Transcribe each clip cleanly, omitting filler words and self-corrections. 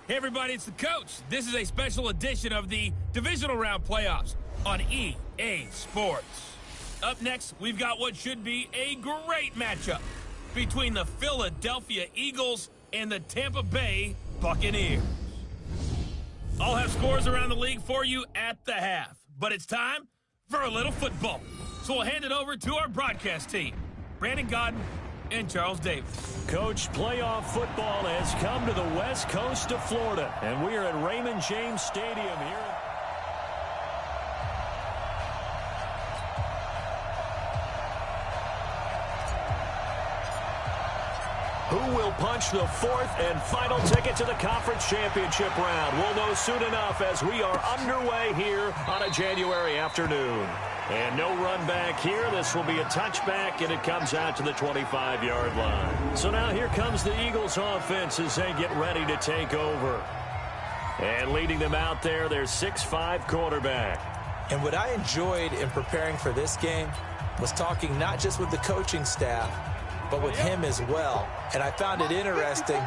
Hey everybody, it's the coach. This is a special edition of the Divisional Round Playoffs on EA Sports. Up next, we've got what should be a great matchup between the Philadelphia Eagles and the Tampa Bay Buccaneers. I'll have scores around the league for you at the half, but it's time for a little football. So we'll hand it over to our broadcast team, Brandon Godden and Charles Davis. Coach, playoff football has come to the west coast of Florida, and we are at Raymond James Stadium here. Who will punch the fourth and final ticket to the conference championship round? We'll know soon enough as we are underway here on a January afternoon. And no run back here. This will be a touchback, and it comes out to the 25-yard line. So now here comes the Eagles offense as they get ready to take over. And leading them out there, their 6'5" quarterback. And what I enjoyed in preparing for this game was talking not just with the coaching staff, but with him as well. And I found it interesting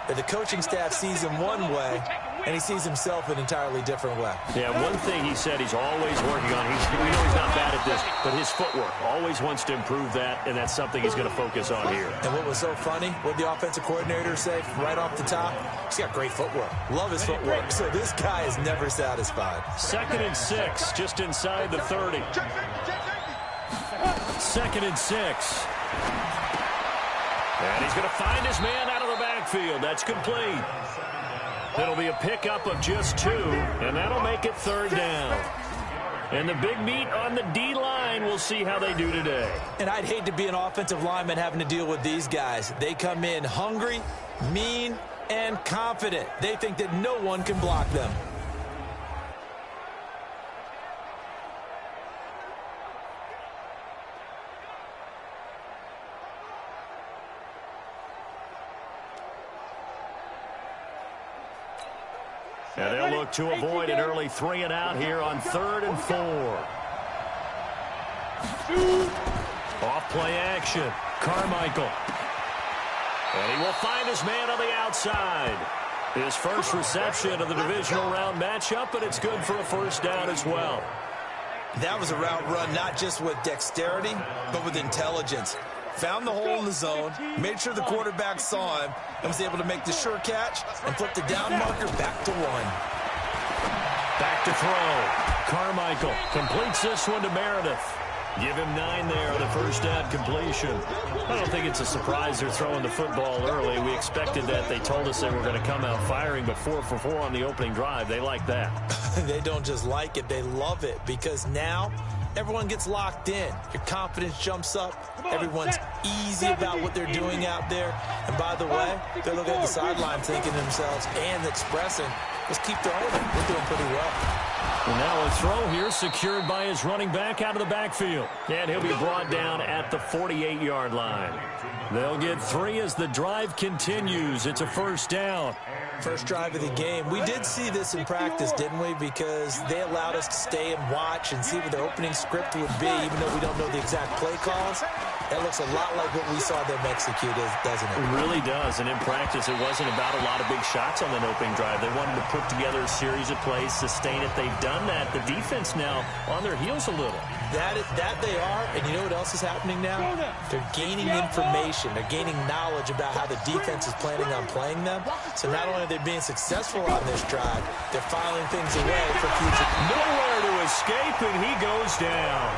that the coaching staff sees him one way, and he sees himself an entirely different way. Yeah, one thing he said he's always working on, we know he's not bad at this, but his footwork, always wants to improve that, and that's something he's going to focus on here. And what was so funny, what the offensive coordinator say right off the top, he's got great footwork. Love his footwork. So this guy is never satisfied. 2nd and 6, just inside the 30. 2nd and 6. And he's going to find his man out of the backfield. That's complete. It'll be a pickup of just 2, and that'll make it 3rd down. And the big meat on the D-line, we'll see how they do today. And I'd hate to be an offensive lineman having to deal with these guys. They come in hungry, mean, and confident. They think that no one can block them. And they'll look to avoid an early 3 and out here on 3rd and 4. Off play action. Carmichael. And he will find his man on the outside. His first reception of the divisional round matchup, but it's good for a 1st down as well. That was a route run not just with dexterity, but with intelligence. Found the hole in the zone, made sure the quarterback saw him, and was able to make the sure catch and flip the down marker back to 1. Back to throw. Carmichael completes this one to Meredith. Give him 9 there on the 1st down completion. I don't think it's a surprise they're throwing the football early. We expected that. They told us they were going to come out firing, but 4 for 4 on the opening drive. They like that. They don't just like it, they love it, because now everyone gets locked in. Your confidence jumps up. Everyone's easy about what they're doing out there. And by the way, they're looking at the sideline thinking to themselves and expressing, let's keep throwing it. We're doing pretty well. And now a throw here secured by his running back out of the backfield. And he'll be brought down at the 48-yard line. They'll get 3 as the drive continues. It's a 1st down. First drive of the game. We did see this in practice, didn't we? Because they allowed us to stay and watch and see what their opening script would be, even though we don't know the exact play calls. That looks a lot like what we saw them execute, doesn't it? It really does. And in practice, it wasn't about a lot of big shots on that opening drive. They wanted to put together a series of plays, sustain it. They've done that. The defense now on their heels a little. That they are, and you know what else is happening now? They're gaining information. They're gaining knowledge about how the defense is planning on playing them. So not only are they being successful on this drive, they're filing things away for future. Nowhere to escape, and he goes down.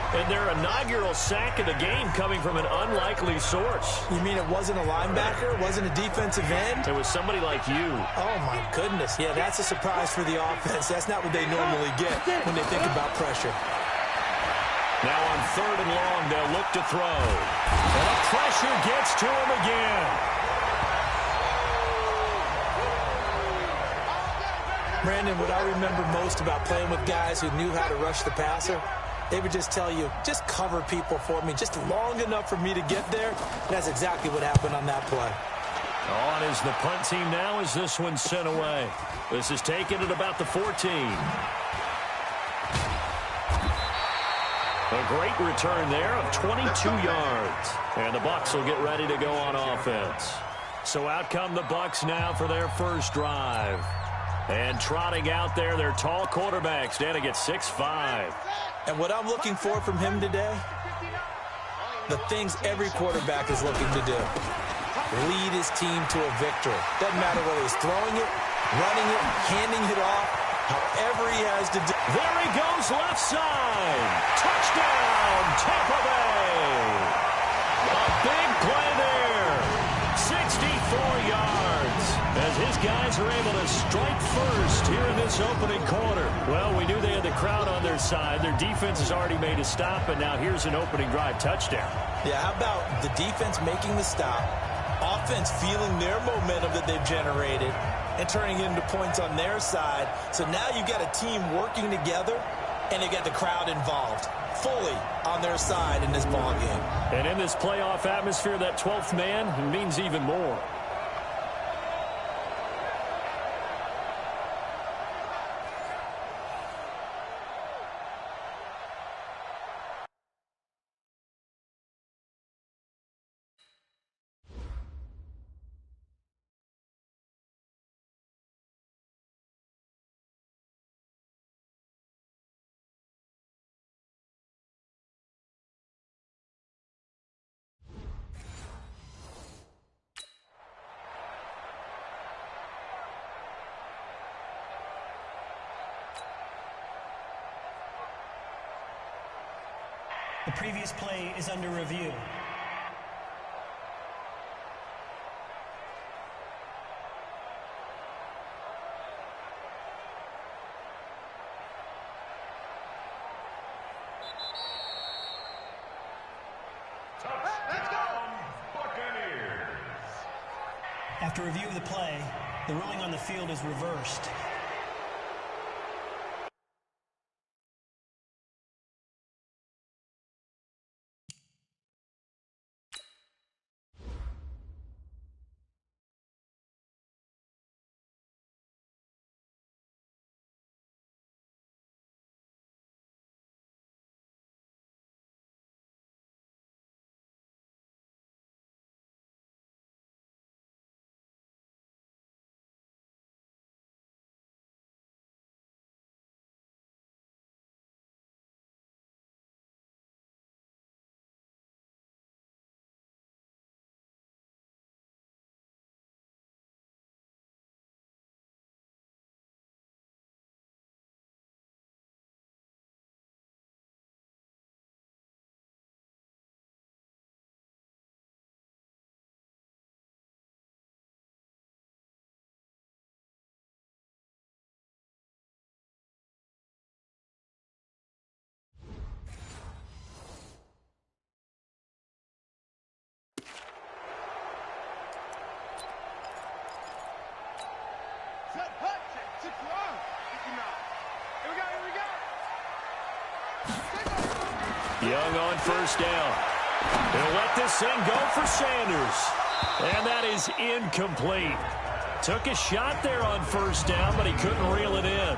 And their inaugural sack of the game coming from an unlikely source. You mean it wasn't a linebacker? It wasn't a defensive end? It was somebody like you. Oh, my goodness. Yeah, that's a surprise for the offense. That's not what they normally get when they think about pressure. Now on 3rd and long, they'll look to throw. And the pressure gets to him again. Brandon, what I remember most about playing with guys who knew how to rush the passer, they would just tell you, just cover people for me, just long enough for me to get there. And that's exactly what happened on that play. On is the punt team now as this one's sent away. This is taken at about the 14. A great return there of 22 yards. And the Bucs will get ready to go on offense. So out come the Bucs now for their first drive. And trotting out there, their tall quarterback standing at 6'5". And what I'm looking for from him today, the things every quarterback is looking to do. Lead his team to a victory. Doesn't matter whether he's throwing it, running it, handing it off, however he has to do. There he goes, left side. Touchdown, Tampa Bay. A big play there. 64 yards. As his guys are able to strike first here in this opening quarter. Well, we knew they had the crowd on their side. Their defense has already made a stop, and now here's an opening drive touchdown. Yeah, how about the defense making the stop, offense feeling their momentum that they've generated, and turning it into points on their side. So now you've got a team working together, and they got the crowd involved fully on their side in this ballgame. And in this playoff atmosphere, that 12th man means even more. The previous play is under review. Touchdown, Buccaneers. After review of the play, the ruling on the field is reversed. Young on first down. He'll let this thing go for Sanders. And that is incomplete. Took a shot there on first down, but he couldn't reel it in.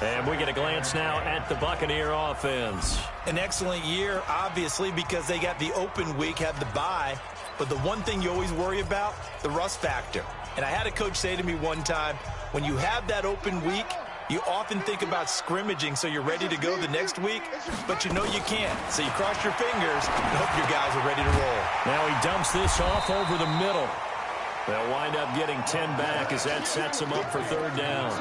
And we get a glance now at the Buccaneer offense. An excellent year, obviously, because they got the open week, had the bye. But the one thing you always worry about, the rust factor. And I had a coach say to me one time, when you have that open week, you often think about scrimmaging so you're ready to go the next week, but you know you can't. So you cross your fingers and hope your guys are ready to roll. Now he dumps this off over the middle. They'll wind up getting 10 back as that sets them up for third down.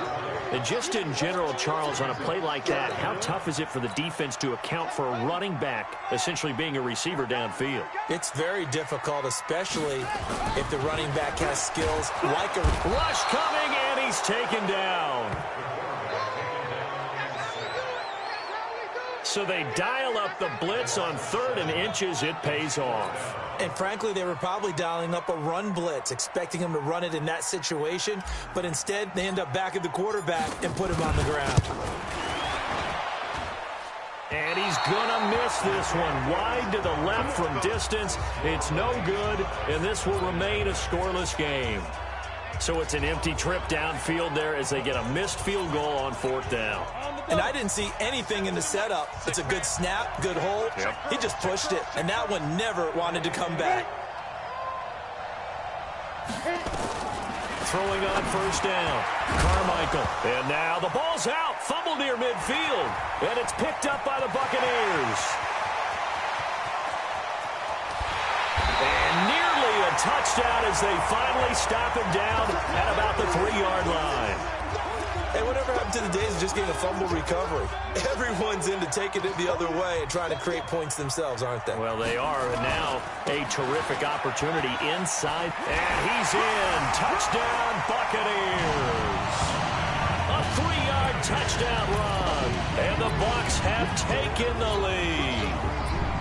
And just in general, Charles, on a play like that, how tough is it for the defense to account for a running back essentially being a receiver downfield? It's very difficult, especially if the running back has skills like a rush coming, and he's taken down. So they dial up the blitz on 3rd and inches. It pays off. And frankly, they were probably dialing up a run blitz, expecting him to run it in that situation. But instead, they end up back at the quarterback and put him on the ground. And he's going to miss this one. Wide to the left from distance. It's no good, and this will remain a scoreless game. So it's an empty trip downfield there as they get a missed field goal on 4th down. And I didn't see anything in the setup. It's a good snap, good hold. Yep. He just pushed it, and that one never wanted to come back. Throwing on first down. Carmichael. And now the ball's out. Fumble near midfield. And it's picked up by the Buccaneers. And nearly a touchdown as they finally stop him down at about the 3-yard line. Hey, whatever happened to the days of just getting a fumble recovery? Everyone's into taking it the other way and trying to create points themselves, aren't they? Well, they are, and now a terrific opportunity inside. And he's in. Touchdown, Buccaneers. A 3-yard touchdown run. And the Bucs have taken the lead.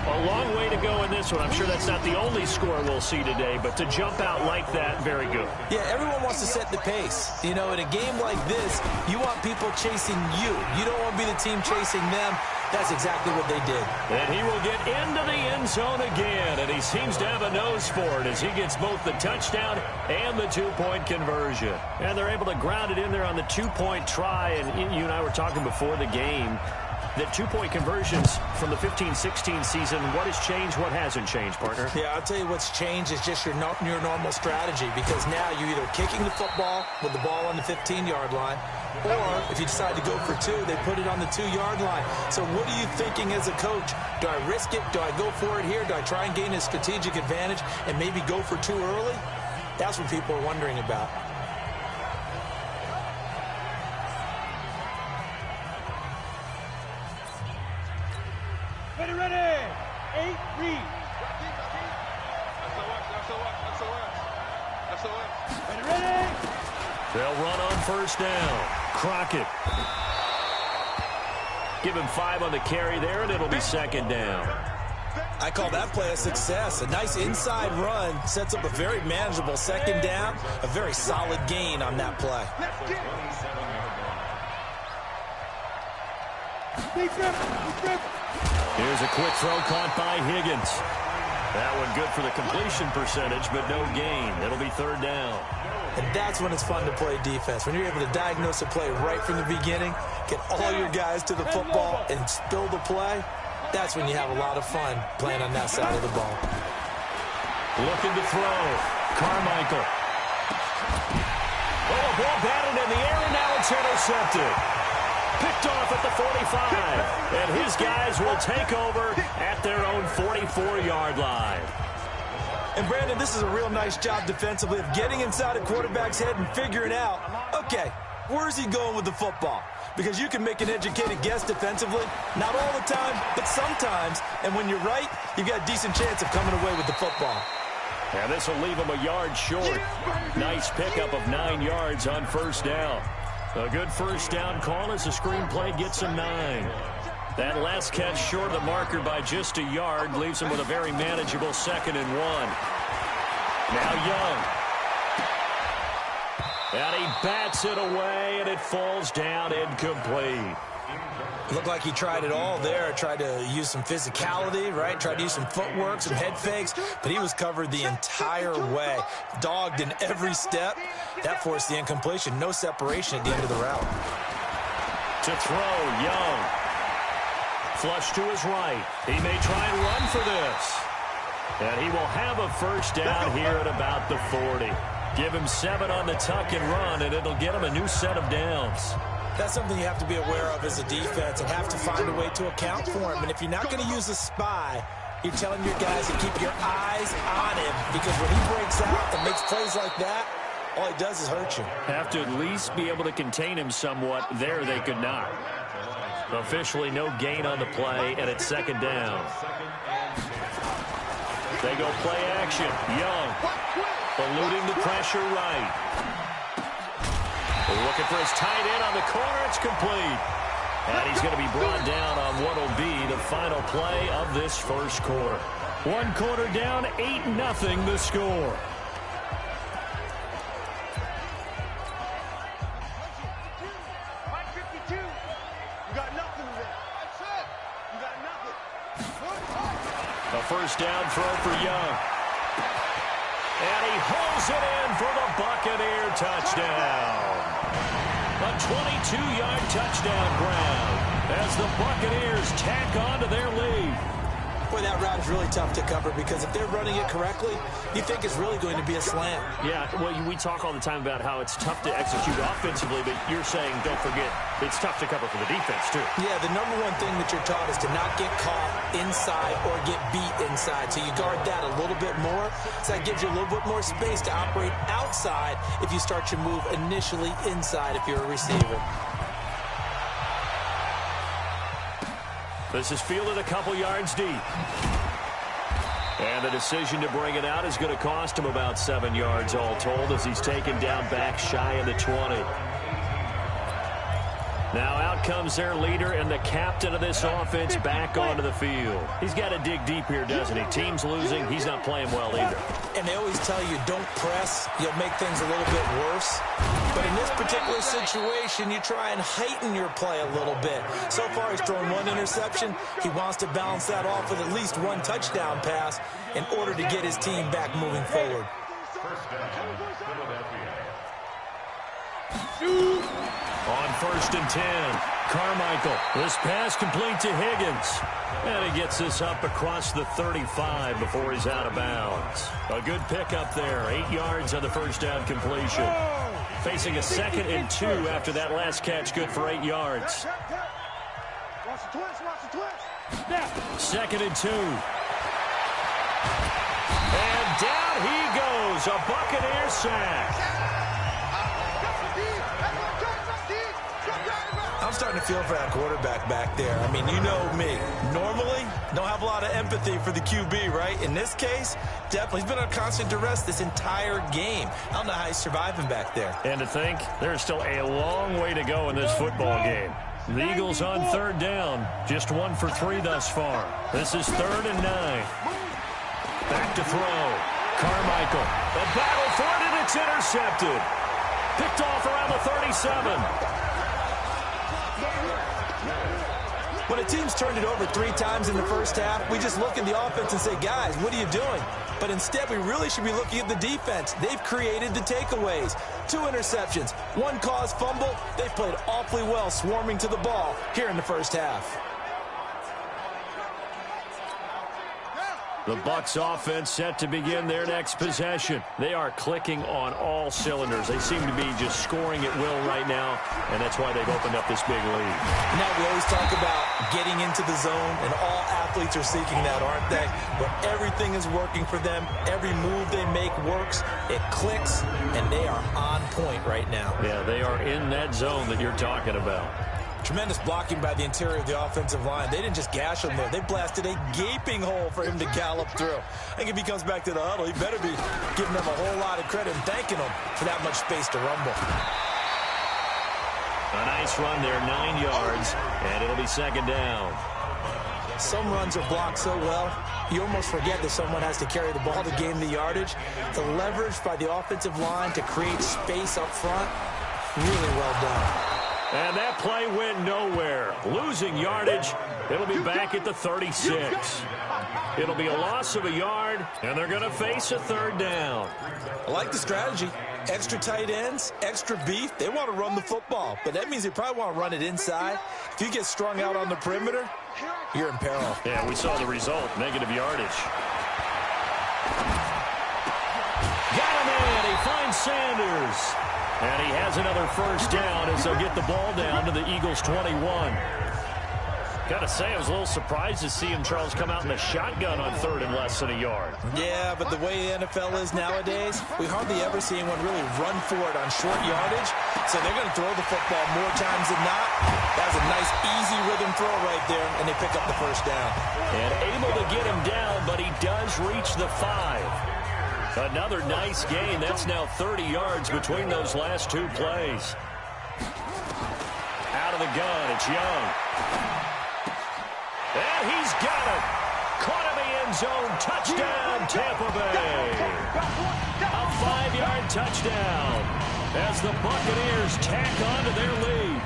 A long way to go in this one. I'm sure that's not the only score we'll see today, but to jump out like that, very good. Yeah, everyone wants to set the pace. You know, in a game like this, you want people chasing you. You don't want to be the team chasing them. That's exactly what they did. And he will get into the end zone again, and he seems to have a nose for it as he gets both the touchdown and the 2-point conversion. And they're able to ground it in there on the 2-point try, and you and I were talking before the game that 2-point conversions from the 15-16 season, what has changed, what hasn't changed, partner? Yeah, I'll tell you what's changed is just your normal strategy, because now you're either kicking the football with the ball on the 15-yard line, or if you decide to go for 2, they put it on the 2-yard line. So what are you thinking as a coach? Do I risk it? Do I go for it here? Do I try and gain a strategic advantage and maybe go for 2 early? That's what people are wondering about. Ready, ready. 8, read. Ready, ready. They'll run on first down. Crockett. Give him 5 on the carry there, and it'll be second down. I call that play a success. A nice inside run sets up a very manageable second down. A very solid gain on that play. Here's a quick throw caught by Higgins. That one good for the completion percentage, but no gain. It'll be third down. And that's when it's fun to play defense. When you're able to diagnose a play right from the beginning, get all your guys to the football and spill the play, that's when you have a lot of fun playing on that side of the ball. Looking to throw. Carmichael. Oh, a ball batted in the air, and now it's intercepted. Picked off at the 45. And his guys will take over at their own 44-yard line. And, Brandon, this is a real nice job defensively of getting inside a quarterback's head and figuring out, okay, where's he going with the football? Because you can make an educated guess defensively, not all the time, but sometimes. And when you're right, you've got a decent chance of coming away with the football. And this will leave him a yard short. Nice pickup of 9 yards on first down. A good first down call as the screenplay gets him 9. That last catch short of the marker by just a yard leaves him with a very manageable 2nd and 1. Now Young. And he bats it away, and it falls down incomplete. Looked like he tried it all there. Tried to use some physicality, right? Tried to use some footwork, some head fakes, but he was covered the entire way. Dogged in every step. That forced the incompletion. No separation at the end of the route. To throw, Young. Flush to his right. He may try and run for this. And he will have a first down here at about the 40. Give him 7 on the tuck and run, and it'll get him a new set of downs. That's something you have to be aware of as a defense and have to find a way to account for him. And if you're not going to use a spy, you're telling your guys to keep your eyes on him, because when he breaks out and makes plays like that, all he does is hurt you. Have to at least be able to contain him somewhat. There they could not. Officially no gain on the play, and it's second down. They go play action. Young eluding the pressure right. Looking for his tight end on the corner. It's complete. And he's going to be brought down on what will be the final play of this first quarter. 1 quarter down, 8-0 the score. A first down throw for Young. And he holds it in for the Buccaneer touchdown. A 22-yard touchdown ground as the Buccaneers tack on to their lead. Boy, that route is really tough to cover because if they're running it correctly, you think it's really going to be a slant. Yeah, well, we talk all the time about how it's tough to execute offensively, but you're saying, don't forget, it's tough to cover for the defense, too. Yeah, the number one thing that you're taught is to not get caught inside or get beat inside. So you guard that a little bit more. So that gives you a little bit more space to operate outside if you start your move initially inside if you're a receiver. This is fielded a couple yards deep. And the decision to bring it out is going to cost him about 7 yards all told as he's taken down back shy of the 20. Now out comes their leader and the captain of this offense back onto the field. He's got to dig deep here, doesn't he? Team's losing. He's not playing well either. And they always tell you, don't press. You'll make things a little bit worse. But in this particular situation, you try and heighten your play a little bit. So far, he's thrown 1 interception. He wants to balance that off with at least 1 touchdown pass in order to get his team back moving forward. On 1st and 10, Carmichael. This pass complete to Higgins. And he gets this up across the 35 before he's out of bounds. A good pickup there. 8 yards on the first down completion. Facing a 2nd and 2 after that last catch, good for 8 yards. 2nd and 2. And down he goes. A Buccaneer sack. I'm starting to feel for that quarterback back there. I mean, you know me. Normally, don't have a lot of empathy for the QB, right? In this case, definitely. He's been under constant duress this entire game. I don't know how he's surviving back there. And to think, there's still a long way to go in this football game. The Eagles on 3rd down. Just 1 for 3 thus far. This is 3rd and 9. Back to throw. Carmichael. A battle for it, and it's intercepted. Picked off around the 37. When a team's turned it over 3 times in the first half, we just look at the offense and say, guys, what are you doing? But instead, we really should be looking at the defense. They've created the takeaways. 2 interceptions, 1 caused fumble. They've played awfully well swarming to the ball here in the first half. The Bucs offense set to begin their next possession. They are clicking on all cylinders. They seem to be just scoring at will right now, and that's why they've opened up this big lead. Now, we always talk about getting into the zone, and all athletes are seeking that, aren't they? Where everything is working for them. Every move they make works. It clicks, and they are on point right now. Yeah, they are in that zone that you're talking about. Tremendous blocking by the interior of the offensive line. They didn't just gash him there. They blasted a gaping hole for him to gallop through. I think if he comes back to the huddle, he better be giving them a whole lot of credit and thanking them for that much space to rumble. A nice run there, 9 yards, and it'll be 2nd down. Some runs are blocked so well, you almost forget that someone has to carry the ball to gain the yardage. The leverage by the offensive line to create space up front, really well done. And that play went nowhere. Losing yardage. It'll be back at the 36. It'll be a loss of a yard, and they're going to face a 3rd down. I like the strategy. Extra tight ends, extra beef. They want to run the football, but that means they probably want to run it inside. If you get strung out on the perimeter, you're in peril. Yeah, we saw the result. Negative yardage. Got him in. He finds Sanders. And he has another 1st down as they'll get the ball down to the Eagles' 21. Got to say, I was a little surprised to see him, Charles, come out in a shotgun on 3rd and less than a yard. Yeah, but the way the NFL is nowadays, we hardly ever see anyone really run for it on short yardage. So they're going to throw the football more times than not. That's a nice, easy rhythm throw right there, and they pick up the 1st down. And able to get him down, but he does reach the 5. Another nice gain. That's now 30 yards between those last 2 plays. Out of the gun, it's Young. And he's got it. Caught in the end zone. Touchdown, Tampa Bay. A 5-yard touchdown as the Buccaneers tack on to their lead.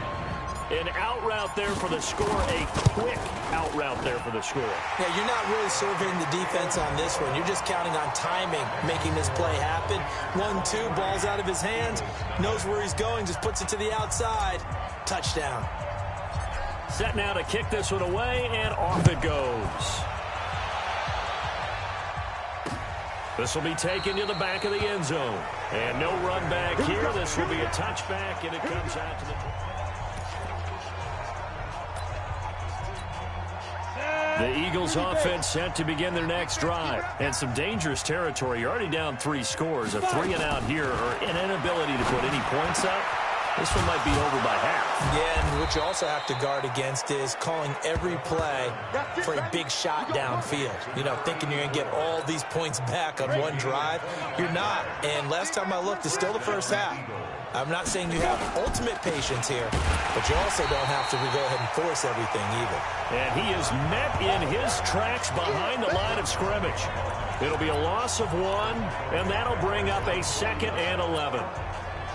An out route there for the score. A quick out route there for the score. Yeah, you're not really surveying the defense on this one. You're just counting on timing, making this play happen. 1-2, ball's out of his hands. Knows where he's going, just puts it to the outside. Touchdown. Set now to kick this one away, and off it goes. This will be taken to the back of the end zone. And no run back here. This will be a touchback, and it comes out to the... The Eagles offense set to begin their next drive. And some dangerous territory. You're already down 3 scores. A 3-and-out here, or an inability to put any points up. This one might be over by half. Yeah, and what you also have to guard against is calling every play for a big shot downfield. You know, thinking you're going to get all these points back on one drive. You're not. And last time I looked, it's still the first half. I'm not saying you have ultimate patience here, but you also don't have to go ahead and force everything either. And he is met in his tracks behind the line of scrimmage. It'll be a loss of 1, and that'll bring up a 2nd and 11.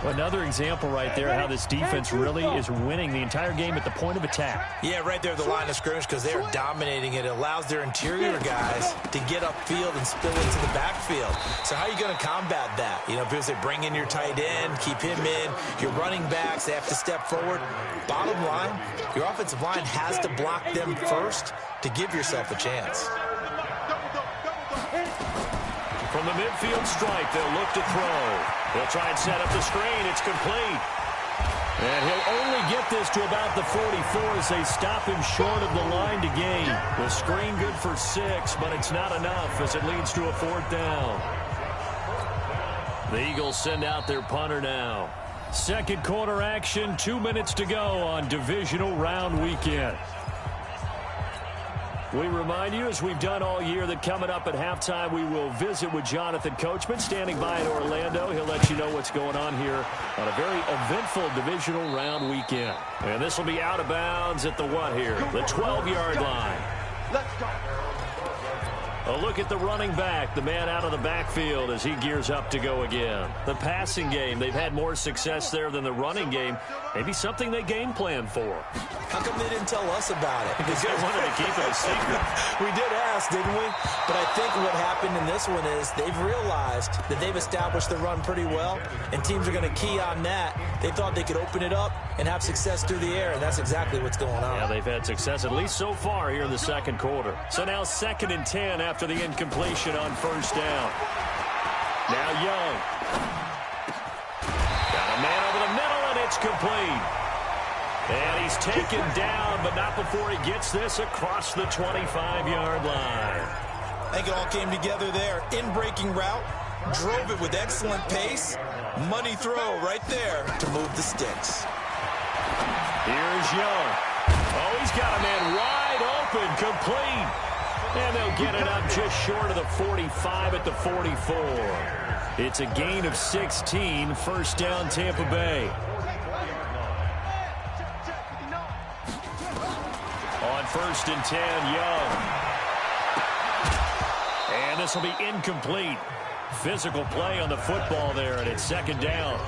Another example right there how this defense really is winning the entire game at the point of attack. Yeah, right there at the line of scrimmage because they're dominating it. It allows their interior guys to get upfield and spill into the backfield. So how are you going to combat that? You know, because they bring in your tight end, keep him in. Your running backs, they have to step forward. Bottom line, your offensive line has to block them first to give yourself a chance. From the midfield stripe, they'll look to throw. They'll try and set up the screen. It's complete. And he'll only get this to about the 44 as they stop him short of the line to gain. The screen good for 6, but it's not enough as it leads to a 4th down. The Eagles send out their punter now. Second quarter action, 2 minutes to go on divisional round weekend. We remind you, as we've done all year, that coming up at halftime, we will visit with Jonathan Coachman, standing by in Orlando. He'll let you know what's going on here on a very eventful divisional round weekend. And this will be out of bounds at the what here? The 12-yard line. Let's go. A look at the running back, the man out of the backfield as he gears up to go again. The passing game, they've had more success there than the running game. Maybe something they game plan for. How come they didn't tell us about it? Because they wanted to keep it a secret. We did ask, didn't we? But I think what happened in this one is they've realized that they've established the run pretty well, and teams are going to key on that. They thought they could open it up and have success through the air, and that's exactly what's going on. Yeah, they've had success at least so far here in the second quarter. So now 2nd and 10 after the incompletion on 1st down. Now Young. Got a man over the middle, and it's complete. And he's taken down, but not before he gets this across the 25-yard line. I think it all came together there. In-breaking route, drove it with excellent pace. Money throw right there to move the sticks. Here's Young. Oh, he's got a man wide open, complete. And they'll get it up just short of the 45 at the 44. It's a gain of 16, 1st down Tampa Bay. On 1st and 10, Young. And this will be incomplete. Physical play on the football there, and it's 2nd down.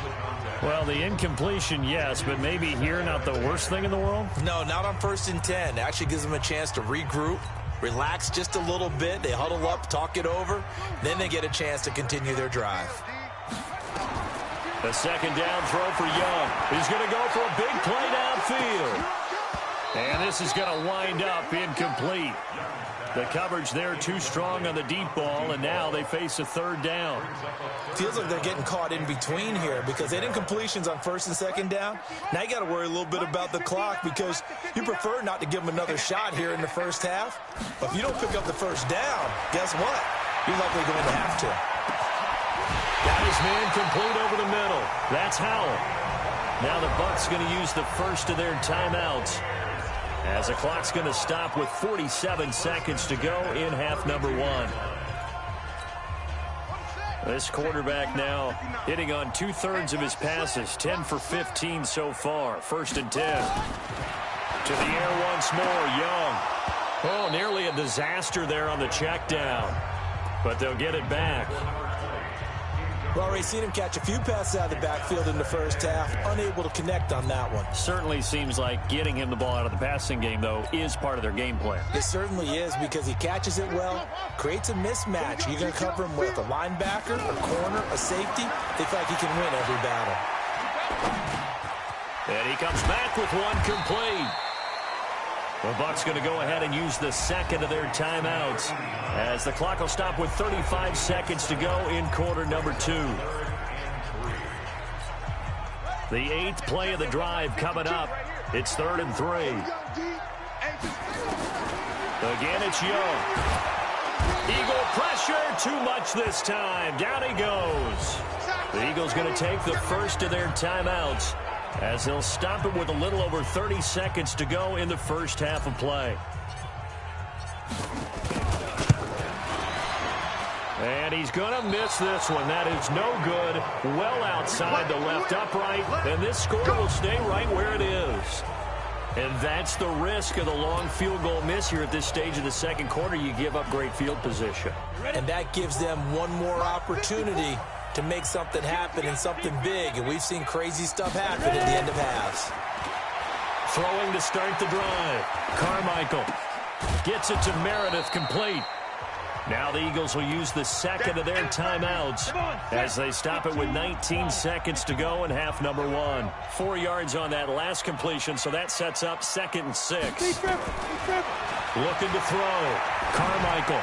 Well, the incompletion, yes, but maybe here not the worst thing in the world? No, not on 1st and 10. It actually gives them a chance to regroup, relax just a little bit. They huddle up, talk it over. Then they get a chance to continue their drive. The 2nd down throw for Young. He's going to go for a big play downfield. And this is going to wind up incomplete. The coverage there too strong on the deep ball, and now they face a 3rd down. Feels like they're getting caught in between here because they had incompletions on 1st and 2nd down. Now you got to worry a little bit about the clock because you prefer not to give them another shot here in the first half. But if you don't pick up the 1st down, guess what? You're likely going to have to. Got his man complete over the middle. That's Howell. Now the Bucs going to use the first of their timeouts, as the clock's going to stop with 47 seconds to go in half number 1. This quarterback now hitting on 2/3 of his passes, 10 for 15 so far. 1st and 10. To the air once more, Young. Oh, nearly a disaster there on the check down, but they'll get it back. We've already seen him catch a few passes out of the backfield in the first half, unable to connect on that one. Certainly seems like getting him the ball out of the passing game, though, is part of their game plan. It certainly is because he catches it well, creates a mismatch. You're going to cover him with a linebacker, a corner, a safety. They feel like he can win every battle. And he comes back with one complete. The Bucs going to go ahead and use the second of their timeouts as the clock will stop with 35 seconds to go in quarter number 2. The 8th play of the drive coming up. It's 3rd and 3. Again, it's Young. Eagle pressure, too much this time. Down he goes. The Eagles going to take the first of their timeouts as they'll stop it with a little over 30 seconds to go in the first half of play. And he's going to miss this one. That is no good. Well outside the left upright. And this score will stay right where it is. And that's the risk of the long field goal miss here at this stage of the second quarter. You give up great field position. And that gives them one more opportunity to make something happen and something big. And we've seen crazy stuff happen at the end of halves. Throwing to start the drive. Carmichael gets it to Meredith, complete. Now the Eagles will use the second of their timeouts as they stop it with 19 seconds to go in half number 1. 4 yards on that last completion, so that sets up 2nd and 6. Looking to throw. Carmichael.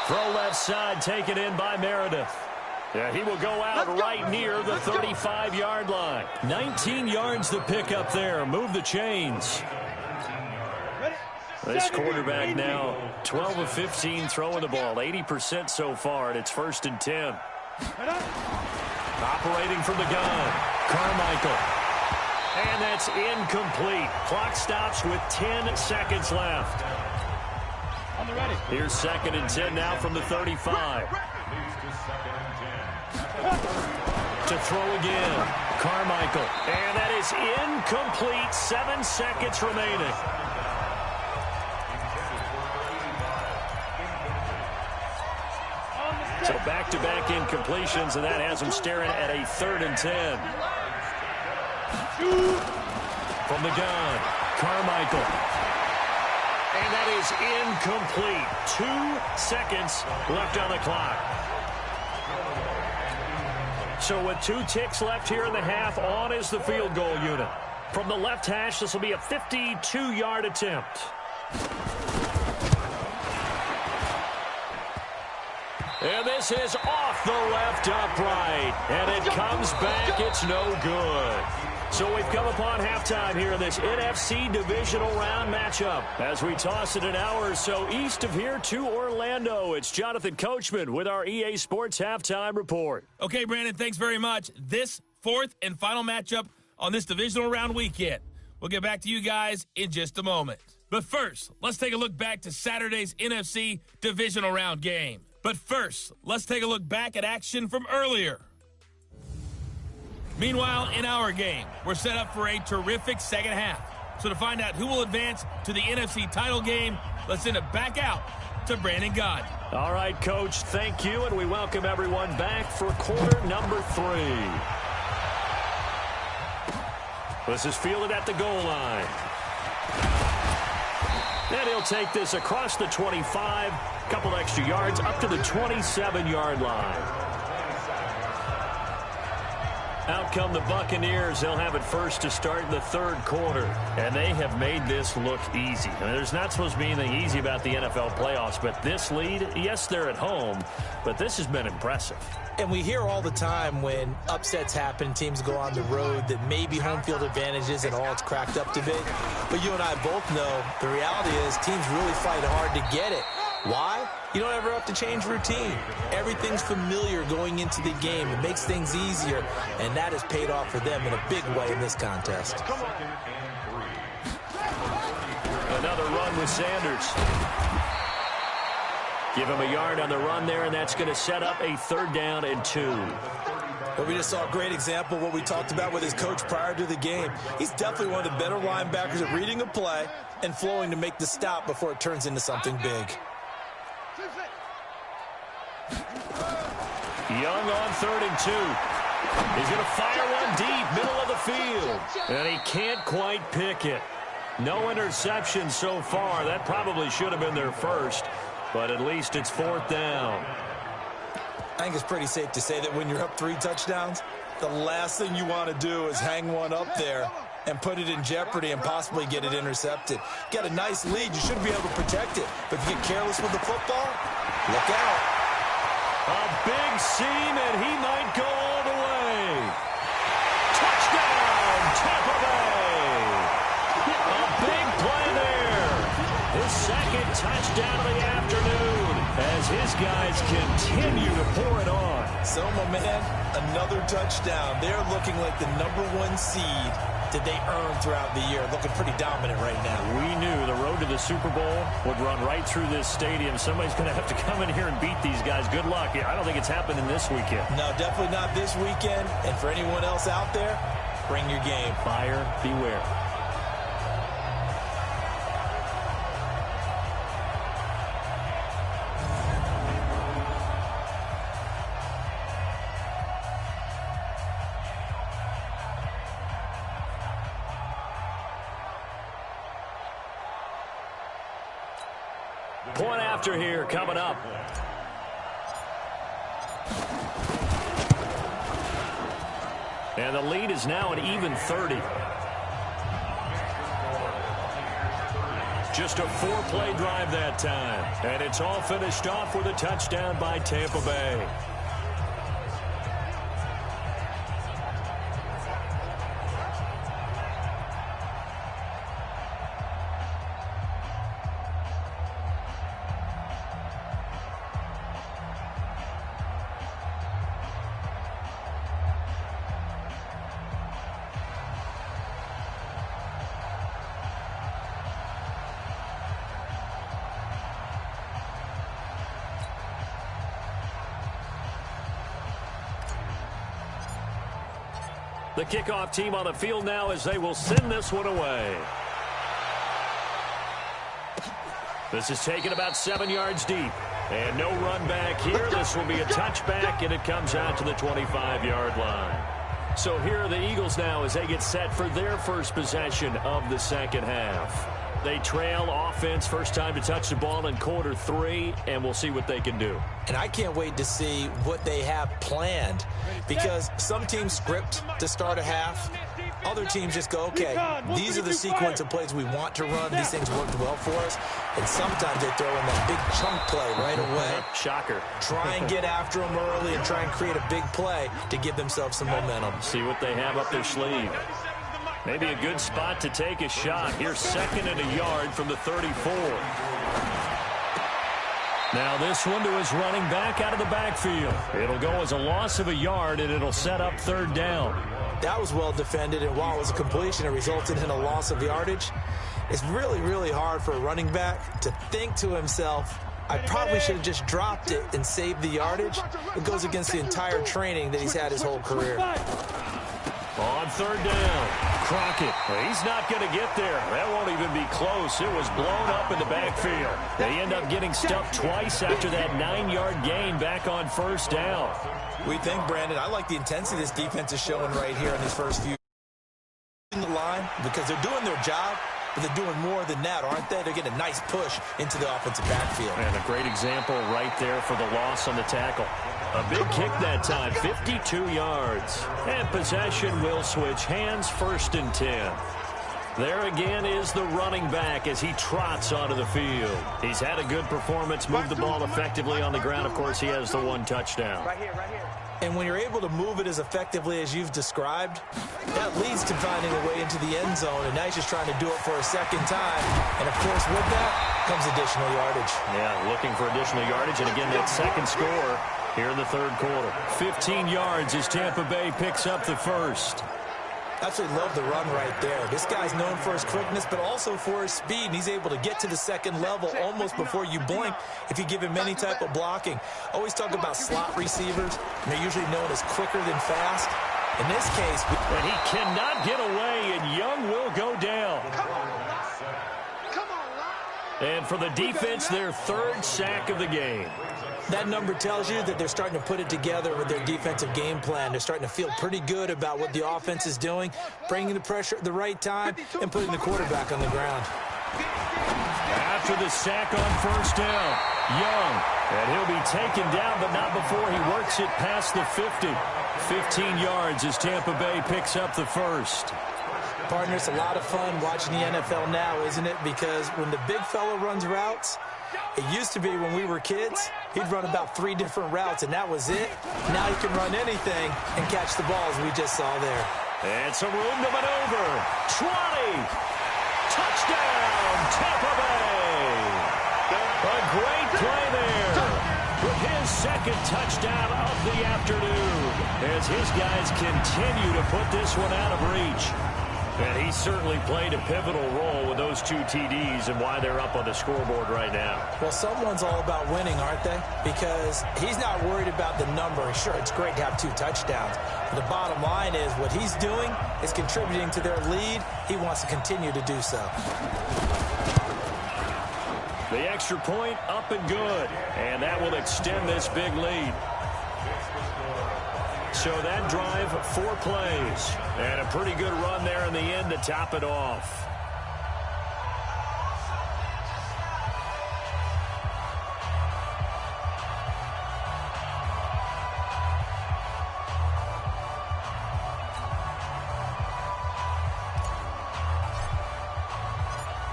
Throw left side, taken in by Meredith. Yeah, he will go out right near the 35-yard line. 19 yards to pick up there. Move the chains. This quarterback now 12 of 15 throwing the ball, 80% so far, and it's 1st and 10. Operating from the gun, Carmichael. And that's incomplete. Clock stops with 10 seconds left. Here's 2nd and 10 now from the 35. To throw again, Carmichael. And that is incomplete. 7 seconds remaining. So back-to-back incompletions, and that has them staring at a 3rd and 10. From the gun, Carmichael. And that is incomplete. 2 seconds left on the clock. So with 2 ticks left here in the half, on is the field goal unit. From the left hash, this will be a 52-yard attempt. And this is off the left upright. And it comes back. It's no good. So we've come upon halftime here in this NFC divisional round matchup. As we toss it an hour or so east of here to Orlando, it's Jonathan Coachman with our EA Sports Halftime Report. Okay, Brandon, thanks very much. This 4th and final matchup on this divisional round weekend. We'll get back to you guys in just a moment. But first, let's take a look back to Saturday's NFC divisional round game. But first, let's take a look back at action from earlier. Meanwhile, in our game, we're set up for a terrific second half. So to find out who will advance to the NFC title game, let's send it back out to Brandon Gott. All right, Coach, thank you, and we welcome everyone back for quarter number 3. This is fielded at the goal line. And he'll take this across the 25, couple extra yards, up to the 27-yard line. Out come the Buccaneers. They'll have it first to start the 3rd quarter. And they have made this look easy. I mean, there's not supposed to be anything easy about the NFL playoffs, but this lead, yes, they're at home, but this has been impressive. And we hear all the time when upsets happen, teams go on the road, that maybe home field advantage isn't all it's cracked up to be. But you and I both know the reality is teams really fight hard to get it. Why? You don't ever have to change routine. Everything's familiar going into the game. It makes things easier, and that has paid off for them in a big way in this contest. Another run with Sanders. Give him a yard on the run there, and that's going to set up a 3rd down and 2. Well, we just saw a great example of what we talked about with his coach prior to the game. He's definitely one of the better linebackers at reading a play and flowing to make the stop before it turns into something big. Young on 3rd and 2. He's going to fire one deep, middle of the field. And he can't quite pick it. No interception so far. That probably should have been their first, but at least it's 4th down. I think it's pretty safe to say that when you're up 3 touchdowns, the last thing you want to do is hang one up there and put it in jeopardy and possibly get it intercepted. Got a nice lead. You should be able to protect it. But if you get careless with the football, look out. A big seam, and he might go all the way. Touchdown, Tampa Bay. A big play there. His second touchdown of the afternoon as his guys continue to pour it on. So, my man, another touchdown. They're looking like the #1 seed that they earned throughout the year. Looking pretty dominant right now. We knew the road to the Super Bowl would run right through this stadium. Somebody's going to have to come in here and beat these guys. Good luck. I don't think it's happening this weekend. No, definitely not this weekend. And for anyone else out there, bring your game. Buyer beware. Point after here coming up. And the lead is now an even 30. Just a 4-play drive that time. And it's all finished off with a touchdown by Tampa Bay. The kickoff team on the field now as they will send this one away. This is taken about 7 yards deep. And no run back here. This will be a touchback, and it comes out to the 25-yard line. So here are the Eagles now as they get set for their first possession of the second half. They trail offense, first time to touch the ball in quarter 3, and we'll see what they can do. And I can't wait to see what they have planned, because some teams script to start a half. Other teams just go, okay, these are the sequence of plays we want to run. These things worked well for us. And sometimes they throw in that big chunk play right away. Shocker. Try and get after them early and try and create a big play to give themselves some momentum. See what they have up their sleeve. Maybe a good spot to take a shot. Here's 2nd and a yard from the 34. Now this one to his running back out of the backfield. It'll go as a loss of a yard, and it'll set up 3rd down. That was well defended, and while it was a completion, it resulted in a loss of yardage. It's really, really hard for a running back to think to himself, I probably should have just dropped it and saved the yardage. It goes against the entire training that he's had his whole career. On 3rd down, Crockett. He's not going to get there. That won't even be close. It was blown up in the backfield. They end up getting stuffed twice after that 9-yard gain back on 1st down. We think, Brandon, I like the intensity this defense is showing right here in these first few in the line, because they're doing their job, but they're doing more than that, aren't they? They're getting a nice push into the offensive backfield. And a great example right there for the loss on the tackle. A big kick that time, 52 yards. And possession will switch hands, 1st and 10. There again is the running back as he trots onto the field. He's had a good performance, moved the ball effectively on the ground. Of course, he has the 1 touchdown. Right here, right here. And when you're able to move it as effectively as you've described, that leads to finding a way into the end zone. And now he's just trying to do it for a 2nd time. And, of course, with that comes additional yardage. Yeah, looking for additional yardage. And, again, that 2nd score here in the 3rd quarter. 15 yards as Tampa Bay picks up the 1st. I absolutely love the run right there. This guy's known for his quickness, but also for his speed. And he's able to get to the 2nd level almost before you blink if you give him any type of blocking. Always talk about slot receivers. And they're usually known as quicker than fast. In this case, and he cannot get away, and Young will go down. And for the defense, their 3rd sack of the game. That number tells you that they're starting to put it together with their defensive game plan. They're starting to feel pretty good about what the offense is doing, bringing the pressure at the right time, and putting the quarterback on the ground. After the sack on 1st down, Young, and he'll be taken down, but not before he works it past the 50. 15 yards as Tampa Bay picks up the 1st. Partner, it's a lot of fun watching the NFL now, isn't it? Because when the big fella runs routes, it used to be when we were kids, he'd run about 3 different routes, and that was it. Now he can run anything and catch the balls we just saw there. And some room to maneuver. 20. Touchdown, Tampa Bay. A great play there. With his second touchdown of the afternoon, as his guys continue to put this one out of reach. And he certainly played a pivotal role with those 2 TDs and why they're up on the scoreboard right now. Well, someone's all about winning, aren't they? Because he's not worried about the number. Sure, it's great to have 2 touchdowns. But the bottom line is what he's doing is contributing to their lead. He wants to continue to do so. The extra point up and good. And that will extend this big lead. So that drive, 4 plays. And a pretty good run there in the end to top it off.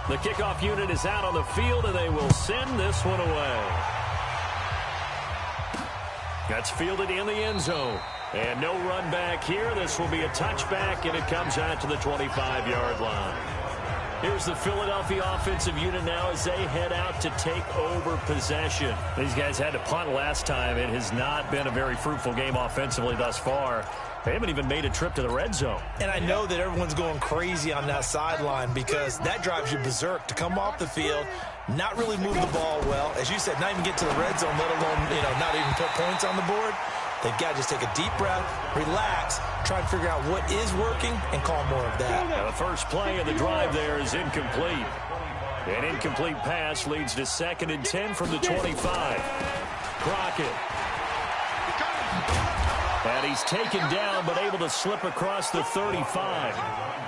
The kickoff unit is out on the field, and they will send this one away. That's fielded in the end zone. And no run back here. This will be a touchback, and it comes out to the 25-yard line. Here's the Philadelphia offensive unit now as they head out to take over possession. These guys had to punt last time. It has not been a very fruitful game offensively thus far. They haven't even made a trip to the red zone. And I know that everyone's going crazy on that sideline because that drives you berserk to come off the field, not really move the ball well. As you said, not even get to the red zone, let alone, not even put points on the board. They've got to just take a deep breath, relax, try and figure out what is working, and call more of that. Now the first play of the drive there is incomplete. An incomplete pass leads to 2nd and 10 from the 25. Crockett. And he's taken down, but able to slip across the 35.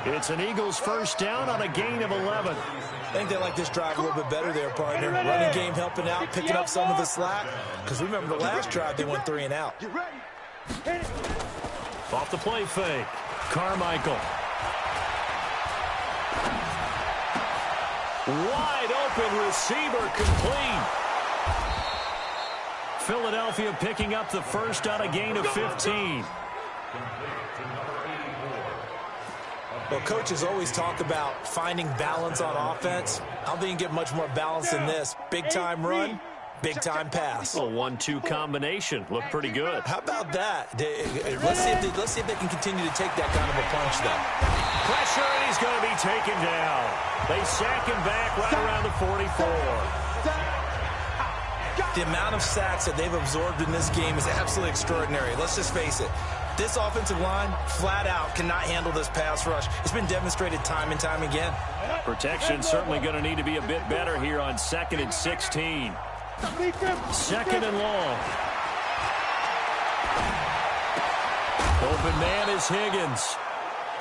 It's an Eagles first down on a gain of 11. I think they like this drive a little bit better there, partner. Running game helping out, picking up some of the slack. Because remember the last drive, they went 3 and out. Off the play fake. Carmichael. Wide open receiver complete. Philadelphia picking up the first on a gain of 15. Well, coaches always talk about finding balance on offense. I don't think you get much more balance than this. Big-time run, big-time pass. A 1-2 combination. Looked pretty good. How about that? Let's see if they can continue to take that kind of a punch, though. Pressure, and he's going to be taken down. They sack him back right around the 44. The amount of sacks that they've absorbed in this game is absolutely extraordinary. Let's just face it. This offensive line, flat out, cannot handle this pass rush. It's been demonstrated time and time again. Protection certainly going to need to be a bit better here on 2nd and 16. 2nd and long. Open man is Higgins.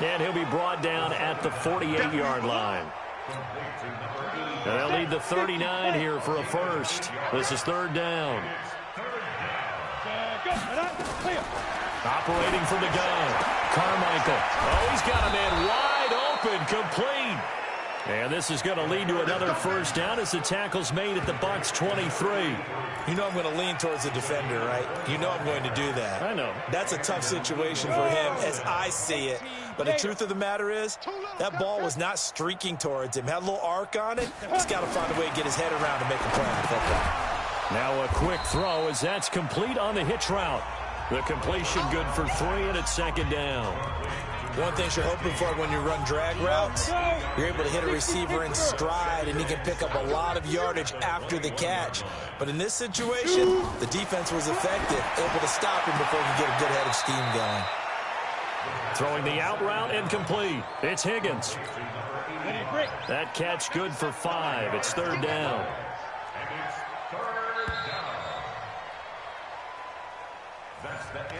And he'll be brought down at the 48-yard line. And they'll need the 39 here for a first. This is 3rd down. Operating from the gun. Carmichael. Oh, he's got a man wide open, complete. And this is going to lead to another first down as the tackle's made at the Bucs 23. You know I'm going to lean towards the defender, right? You know I'm going to do that. I know. That's a tough situation for him as I see it. But the truth of the matter is, that ball was not streaking towards him. Had a little arc on it. He's got to find a way to get his head around to make a play on the football. Now a quick throw as that's complete on the hitch route. The completion good for 3, and it's 2nd down. One thing you're hoping for when you run drag routes, you're able to hit a receiver in stride, and he can pick up a lot of yardage after the catch. But in this situation, the defense was effective, able to stop him before he could get a good head of steam going. Throwing the out route incomplete. It's Higgins. That catch good for 5. It's 3rd down.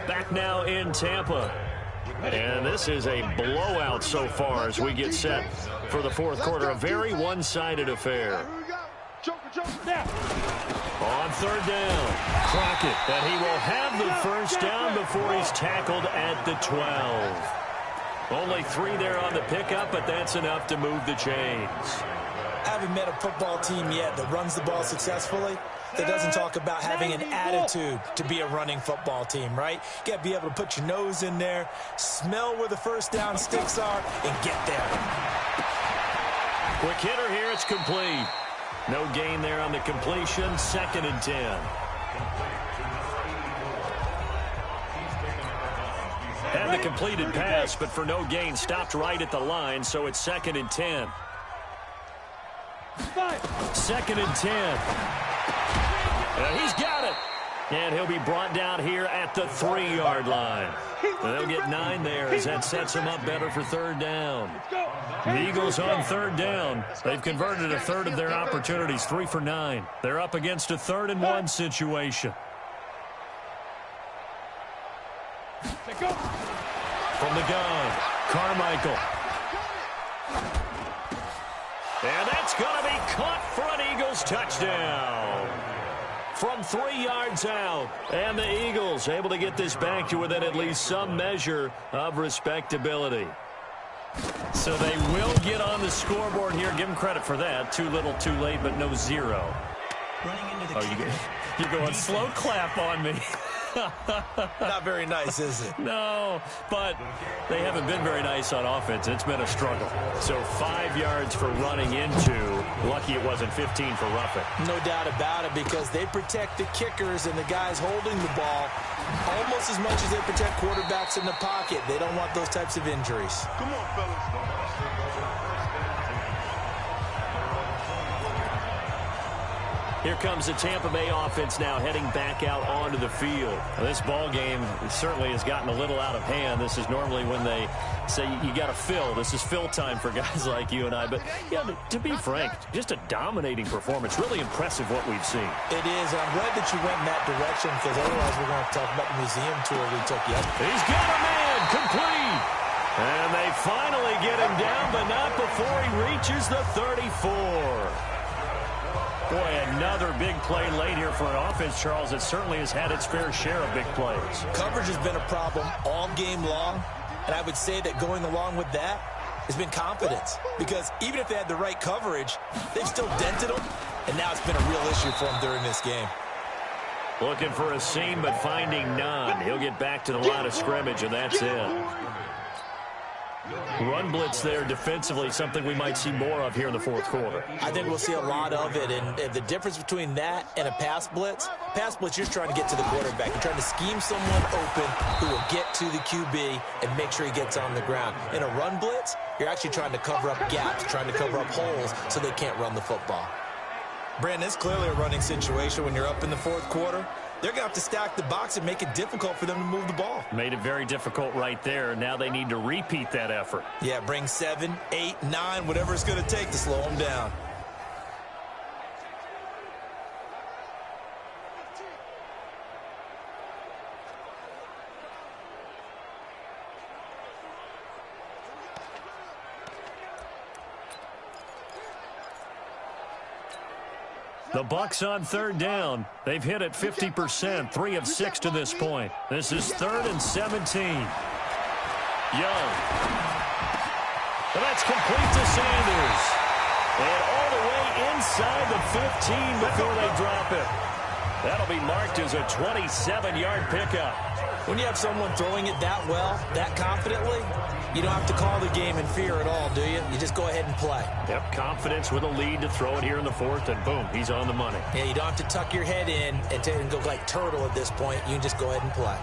Back now in Tampa. And this is a blowout so far as we get set for the 4th quarter. A very one-sided affair. On 3rd down, Crockett, and he will have the first down before he's tackled at the 12. Only 3 there on the pickup, but that's enough to move the chains. I haven't met a football team yet that runs the ball successfully that doesn't talk about having an attitude to be a running football team, right? You got to be able to put your nose in there, smell where the first down sticks are, and get there. Quick hitter here, it's complete. No gain there on the completion, 2nd and 10. Had the completed pass, but for no gain, stopped right at the line, so it's 2nd and 10. 2nd and 10. He's got it. And he'll be brought down here at the 3-yard line. And they'll get 9 there as that sets him up better for 3rd down. The Eagles on 3rd down. They've converted a third of their opportunities, 3 for 9. They're up against a 3rd and 1 situation. From the gun, Carmichael. And that's going to be caught for an Eagles touchdown. From 3 yards out. And the Eagles able to get this back to within at least some measure of respectability. So they will get on the scoreboard here. Give them credit for that. Too little, too late, but no 0. Running into the You're going slow clap on me. Not very nice, is it? No, but they haven't been very nice on offense. It's been a struggle. So 5 yards for running into. Lucky it wasn't 15 for roughing. No doubt about it, because they protect the kickers and the guys holding the ball almost as much as they protect quarterbacks in the pocket. They don't want those types of injuries. Come on, fellas. Here comes the Tampa Bay offense now heading back out onto the field. Well, this ball game certainly has gotten a little out of hand. This is normally when they say you got to fill. This is fill time for guys like you and I. But, yeah, to be frank, just a dominating performance. Really impressive what we've seen. It is. And I'm glad that you went in that direction, because otherwise we're going to have to talk about the museum tour we took yesterday. He's got a man complete. And they finally get him down, but not before he reaches the 34. Boy, another big play late here for an offense, Charles, that certainly has had its fair share of big plays. Coverage has been a problem all game long, and I would say that going along with that has been confidence, because even if they had the right coverage, they've still dented them, and now it's been a real issue for them during this game. Looking for a seam, but finding none. He'll get back to the line of scrimmage, and that's it. Run blitz there defensively, something we might see more of here in the 4th quarter. I think we'll see a lot of it, and the difference between that and a pass blitz, you're trying to get to the quarterback. You're trying to scheme someone open who will get to the QB and make sure he gets on the ground. In a run blitz, you're actually trying to cover up gaps, trying to cover up holes so they can't run the football. Brandon, it's clearly a running situation when you're up in the 4th quarter. They're going to have to stack the box and make it difficult for them to move the ball. Made it very difficult right there. Now they need to repeat that effort. Yeah, bring 7, 8, 9, whatever it's going to take to slow them down. The Bucs on 3rd down. They've hit it 50%, 3 of 6 to this point. This is 3rd and 17. Young. And that's complete to Sanders. And all the way inside the 15 before they drop it. That'll be marked as a 27-yard pickup. When you have someone throwing it that well, that confidently, you don't have to call the game in fear at all, do you? You just go ahead and play. Yep, confidence with a lead to throw it here in the 4th, and boom, he's on the money. Yeah, you don't have to tuck your head in and go like turtle at this point. You can just go ahead and play.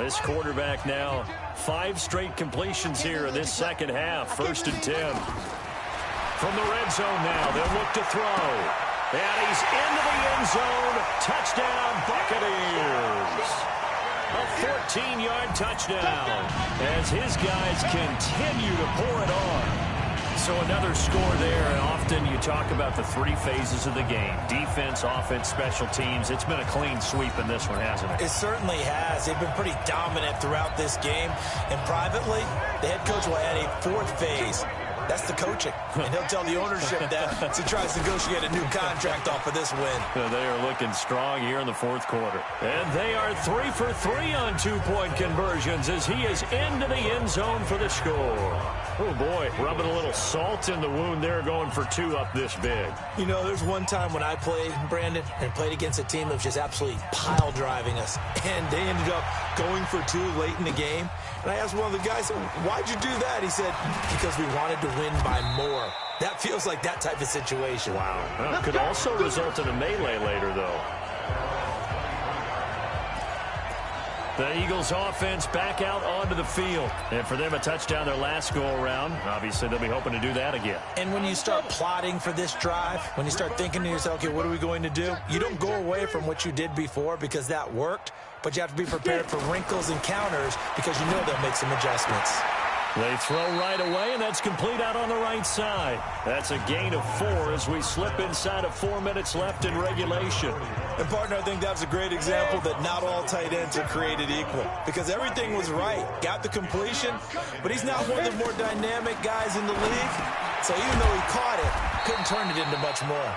This quarterback now, 5 straight completions here in this second half. 1st and 10. From the red zone now, they'll look to throw. And he's into the end zone. Touchdown, Buccaneers. A 14-yard touchdown as his guys continue to pour it on. So another score there, and often you talk about the 3 phases of the game. Defense, offense, special teams. It's been a clean sweep in this one, hasn't it? It certainly has. They've been pretty dominant throughout this game. And privately, the head coach will add a 4th phase. That's the coaching. And he'll tell the ownership that as he tries to negotiate a new contract off of this win. They are looking strong here in the fourth quarter. And they are 3 for 3 on 2-point conversions as he is into the end zone for the score. Oh, boy, rubbing a little salt in the wound there, going for 2 up this big. You know, there's one time when I played, Brandon, and played against a team that was just absolutely pile driving us. And they ended up going for 2 late in the game. And I asked one of the guys, why'd you do that? He said, because we wanted to win by more. That feels like that type of situation. Wow. Well, could also result in a melee later, though. The Eagles offense back out onto the field. And for them, a touchdown their last go-around. Obviously, they'll be hoping to do that again. And when you start plotting for this drive, when you start thinking to yourself, okay, what are we going to do? You don't go away from what you did before because that worked, but you have to be prepared for wrinkles and counters because you know they'll make some adjustments. They throw right away, and that's complete out on the right side. That's a gain of 4 as we slip inside of 4 minutes left in regulation. And, partner, I think that was a great example that not all tight ends are created equal because everything was right. Got the completion, but he's not one of the more dynamic guys in the league. So even though he caught it, couldn't turn it into much more.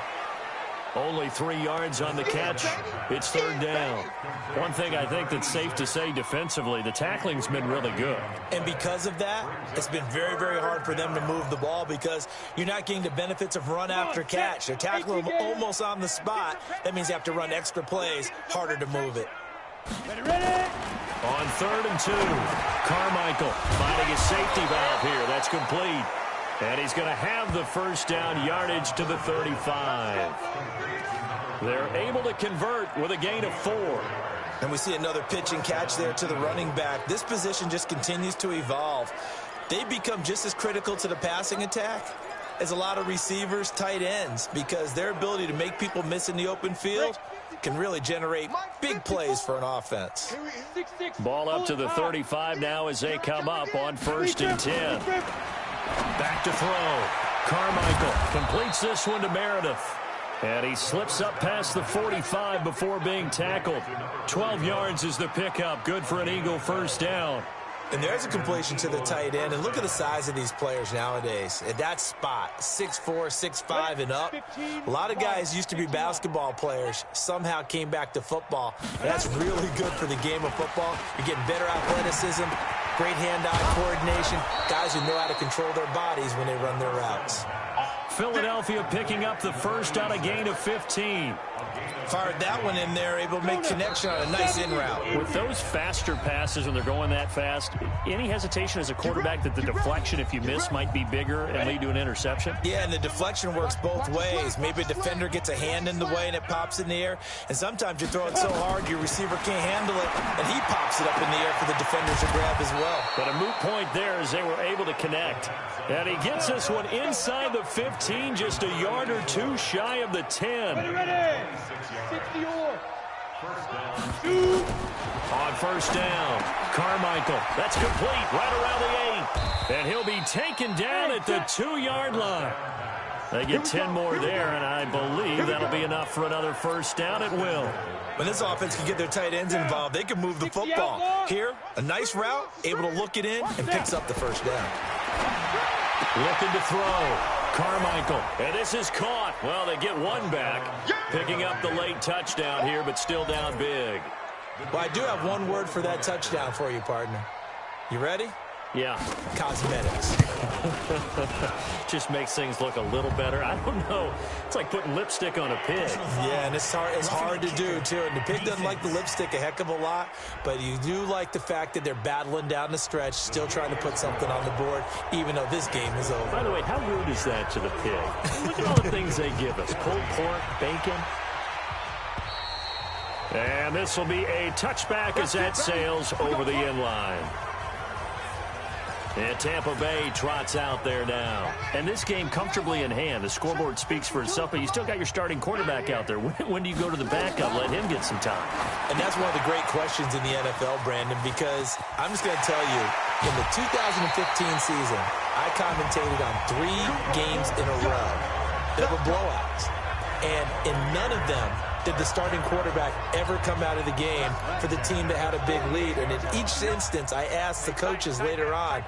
Only 3 yards on the catch. It's 3rd down. One thing I think that's safe to say defensively, the tackling's been really good. And because of that, it's been very, very hard for them to move the ball because you're not getting the benefits of run after catch. They're tackling them almost on the spot. That means you have to run extra plays, harder to move it. On 3rd and 2, Carmichael finding a safety valve here. That's complete. And he's going to have the first down yardage to the 35. They're able to convert with a gain of 4. And we see another pitch and catch there to the running back. This position just continues to evolve. They become just as critical to the passing attack as a lot of receivers, tight ends, because their ability to make people miss in the open field can really generate big plays for an offense. Ball up to the 35 now as they come up on 1st and 10. Back to throw. Carmichael completes this one to Meredith. And he slips up past the 45 before being tackled. 12 yards is the pickup. Good for an Eagle first down. And there's a completion to the tight end. And look at the size of these players nowadays. At that spot, 6'4", 6'5", and up. A lot of guys used to be basketball players, somehow came back to football. And that's really good for the game of football. You're getting better athleticism, great hand-eye coordination, guys who know how to control their bodies when they run their routes. Philadelphia picking up the first on a gain of 15. Fired that one in there, able to make connection on a nice in route. With those faster passes when they're going that fast, any hesitation as a quarterback that the deflection, if you miss, might be bigger and lead to an interception? Yeah, and the deflection works both ways. Maybe a defender gets a hand in the way and it pops in the air, and sometimes you throw it so hard your receiver can't handle it, and he pops it up in the air for the defenders to grab as well. But a moot point there as they were able to connect. And he gets this one inside the 15, just a yard or 2 shy of the 10. On 1st down, Carmichael. That's complete right around the 8. And he'll be taken down at the 2-yard line. They get 10 more there, and I believe that'll be enough for another first down. It will. When this offense can get their tight ends involved, they can move the football. Here, a nice route, able to look it in, and picks up the first down. Looking to throw. Carmichael. And this is caught. Well, they get one back. Picking up the late touchdown here, but still down big. Well, I do have one word for that touchdown for you, partner. You ready? Yeah. Cosmetics. Just makes things look a little better. I don't know. It's like putting lipstick on a pig. Yeah, and it's hard to do, too. And the pig doesn't like the lipstick a heck of a lot, but you do like the fact that they're battling down the stretch, still trying to put something on the board, even though this game is over. By the way, how rude is that to the pig? Look at all the things they give us. Pulled pork, bacon. And this will be a touchback as that sails over the end line. And Tampa Bay trots out there now. And this game comfortably in hand. The scoreboard speaks for itself, but you still got your starting quarterback out there. When do you go to the backup? Let him get some time. And that's one of the great questions in the NFL, Brandon, because I'm just going to tell you, in the 2015 season, I commentated on 3 games in a row that were blowouts. And in none of them did the starting quarterback ever come out of the game for the team that had a big lead. And in each instance, I asked the coaches later on,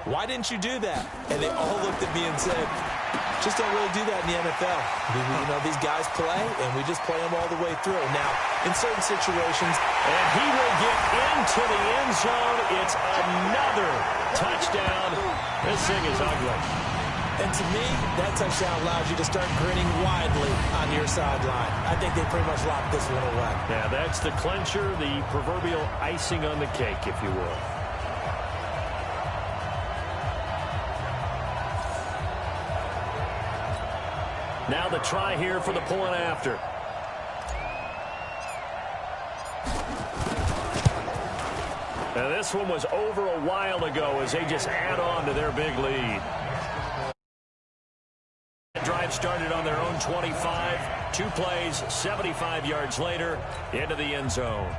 why didn't you do that? And they all looked at me and said, just don't really do that in the NFL. You know, these guys play, and we just play them all the way through. Now, in certain situations, and he will get into the end zone. It's another touchdown. This thing is ugly. And to me, that touchdown allows you to start grinning widely on your sideline. I think they pretty much locked this one away. Yeah, that's the clincher, the proverbial icing on the cake, if you will. Now the try here for the point after. Now this one was over a while ago as they just add on to their big lead. Drive started on their own 25. 2 plays, 75 yards later, into the end zone.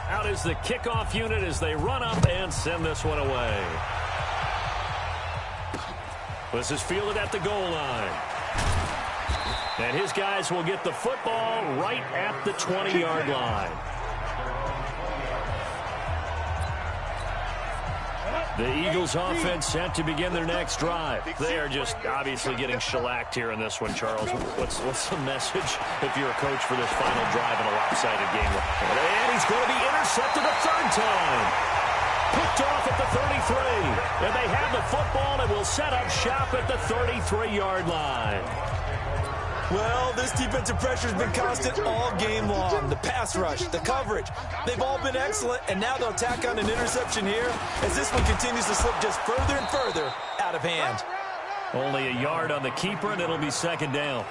Out is the kickoff unit as they run up and send this one away. This is fielded at the goal line. And his guys will get the football right at the 20-yard line. The Eagles offense set to begin their next drive. They are just obviously getting shellacked here in this one, Charles. What's the message if you're a coach for this final drive in a lopsided game? And he's going to be intercepted a third time. Picked off at the 33. And they have the football and will set up shop at the 33-yard line. Well, this defensive pressure has been constant all game long. The pass rush, the coverage, they've all been excellent, and now they'll tack on an interception here as this one continues to slip just further and further out of hand. Only a yard on the keeper, and it'll be second down.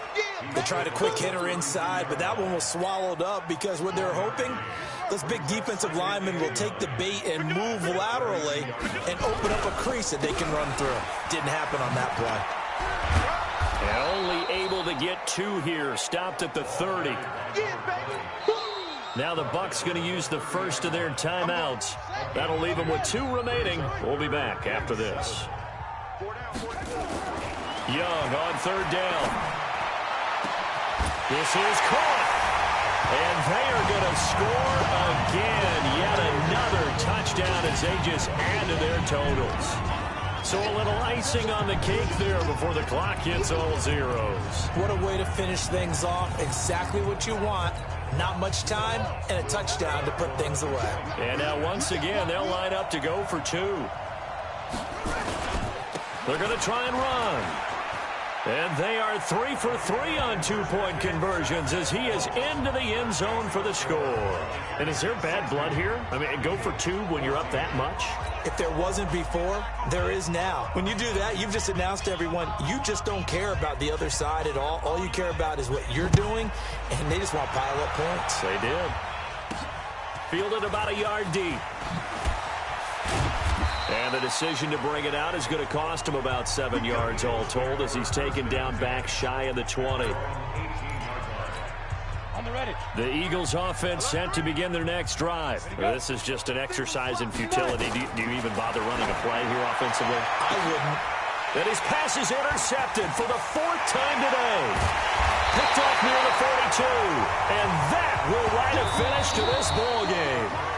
They tried a quick hitter inside, but that one was swallowed up because what they're hoping, those big defensive linemen will take the bait and move laterally and open up a crease that they can run through. Didn't happen on that play. And only able to get 2 here. Stopped at the 30. Now the Bucs going to use the first of their timeouts. That'll leave them with 2 remaining. We'll be back after this. Young on third down. This is caught. And they are going to score again. Yet another touchdown as they just add to their totals. So a little icing on the cake there before the clock hits all zeros. What a way to finish things off. Exactly what you want. Not much time and a touchdown to put things away. And now once again, they'll line up to go for 2. They're going to try and run. And they are 3 for 3 on 2-point conversions as he is into the end zone for the score. And is there bad blood here? I mean, go for 2 when you're up that much? If there wasn't before, there is now. When you do that, you've just announced to everyone, you just don't care about the other side at all. All you care about is what you're doing, and they just want to pile up points. They did. Fielded about a yard deep. And the decision to bring it out is going to cost him about 7 yards all told as he's taken down back shy of the 20. The Eagles offense set to begin their next drive. This is just an exercise in futility. Do you even bother running a play here offensively? I wouldn't. And his pass is intercepted for the 4th time today. Picked off near the 42. And that will write a finish to this ball game.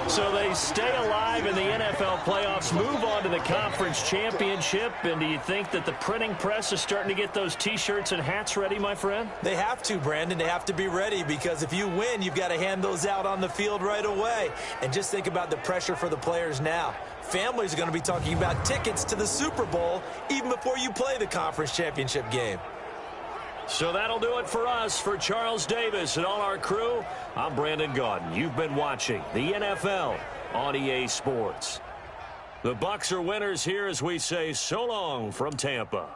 So they stay alive in the NFL playoffs, move on to the conference championship. And do you think that the printing press is starting to get those T-shirts and hats ready, my friend? They have to, Brandon. They have to be ready because if you win, you've got to hand those out on the field right away. And just think about the pressure for the players now. Families are going to be talking about tickets to the Super Bowl even before you play the conference championship game. So that'll do it for us. For Charles Davis and all our crew, I'm Brandon Gaudin. You've been watching the NFL on EA Sports. The Bucs are winners here as we say so long from Tampa.